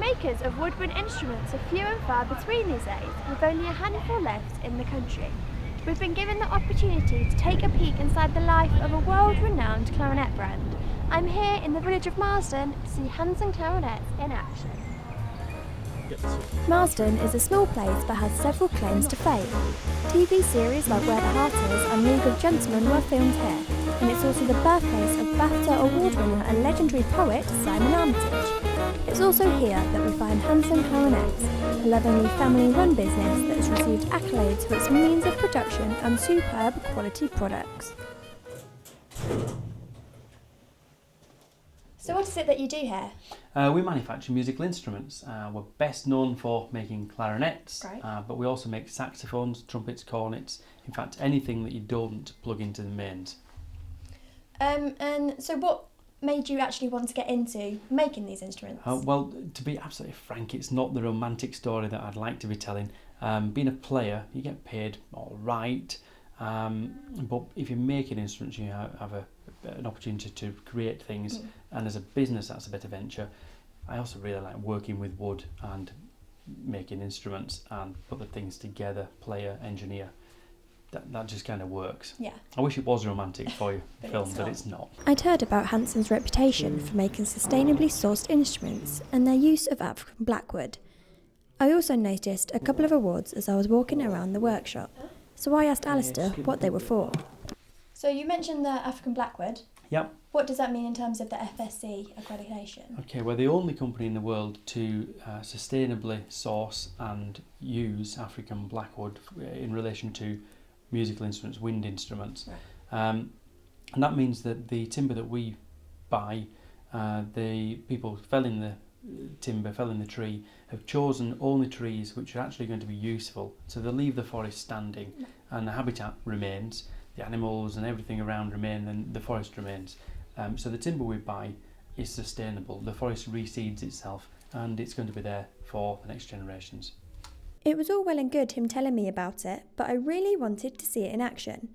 Makers of woodwind instruments are few and far between these days, with only a handful left in the country. We've been given the opportunity to take a peek inside the life of a world-renowned clarinet brand. I'm here in the village of Marsden to see Hanson clarinets in action. Marsden is a small place but has several claims to fame. TV series like Where the Heart Is and League of Gentlemen were filmed here, and it's also the birthplace of BAFTA award winner and legendary poet Simon Armitage. It's also here that we find Hanson Clarinets, a lovingly family-run business that has received accolades for its means of production and superb quality products. So what is it that you do here? We manufacture musical instruments. We're best known for making clarinets, but we also make saxophones, trumpets, cornets, in fact anything that you don't plug into the mains. And so what made you actually want to get into making these instruments? Well, to be absolutely frank, it's not the romantic story that I'd like to be telling. Being a player, you get paid all right, but if you're making instruments, you have an opportunity to create things, and as a business that's a better venture. I also really like working with wood and making instruments and put the things together, player, engineer. That just kind of works. Yeah. I wish it was romantic for you, film, but it's not. I'd heard about Hanson's reputation for making sustainably sourced instruments and their use of African blackwood. I also noticed a couple of awards as I was walking around the workshop, so I asked Alistair what they were for. So you mentioned the African blackwood. Yep. What does that mean in terms of the FSC accreditation? Okay, we're the only company in the world to sustainably source and use African blackwood in relation to musical instruments, wind instruments. Right. And that means that the timber that we buy, the people felling the timber, felling the tree, have chosen only trees which are actually going to be useful. So they leave the forest standing and the habitat remains, the animals and everything around remain, and the forest remains. So the timber we buy is sustainable. The forest reseeds itself and it's going to be there for the next generations. It was all well and good him telling me about it, but I really wanted to see it in action.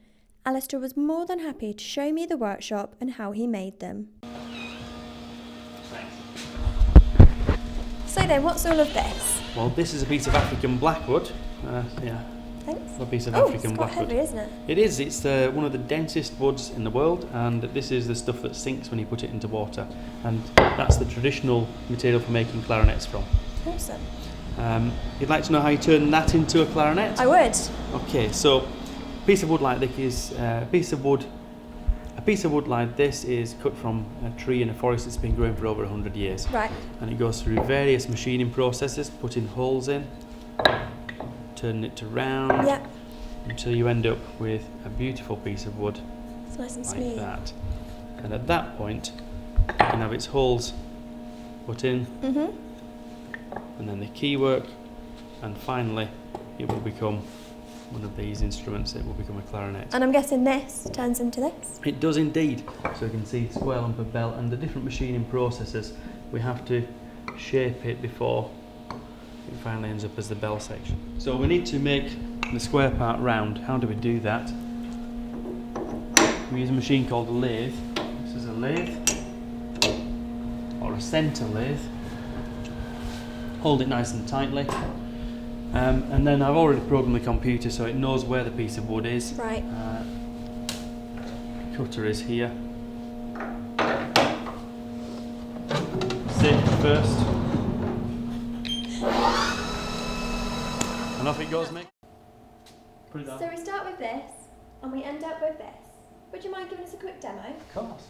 Alistair was more than happy to show me the workshop and how he made them. So then, what's all of this? Well, this is a piece of African blackwood. Thanks. A piece of African it's quite blackwood. heavy, isn't it? It is. It's one of the densest woods in the world, and this is the stuff that sinks when you put it into water. And that's the traditional material for making clarinets from. Awesome. You'd like to know how you turn that into a clarinet? I would. Okay, so a piece of wood like this is a piece of wood like this is cut from a tree in a forest that's been growing for over 100 years. Right. And it goes through various machining processes, putting holes in, turning it to round, until you end up with a beautiful piece of wood. It's nice and like smooth. that. And at that point, it can have its holes put in, and then the key work, and finally it will become one of these instruments. It will become a clarinet. And I'm guessing this turns into this? It does indeed. So you can see square lump of bell and the different machining processes. We have to shape it before it finally ends up as the bell section. So we need to make the square part round. How do we do that? We use a machine called a lathe. This is a lathe, or a centre lathe. Hold it nice and tightly. And then I've already programmed the computer so it knows where the piece of wood is. Right. Cutter is here. Safety first. And off it goes, mate. Put it down. So we start with this, and we end up with this. Would you mind giving us a quick demo? Of course.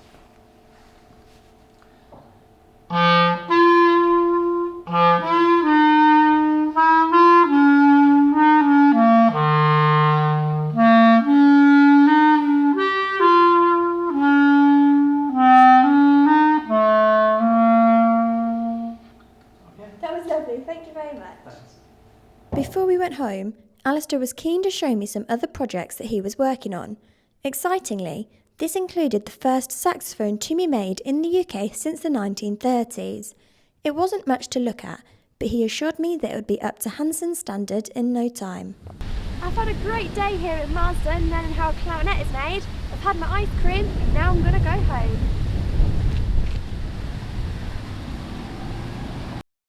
Thank you very much. Thanks. Before we went home, Alistair was keen to show me some other projects that he was working on. Excitingly, this included the first saxophone to be made in the UK since the 1930s. It wasn't much to look at, but he assured me that it would be up to Hanson's standard in no time. I've had a great day here at Marsden learning how a clarinet is made. I've had my ice cream, now I'm going to go home.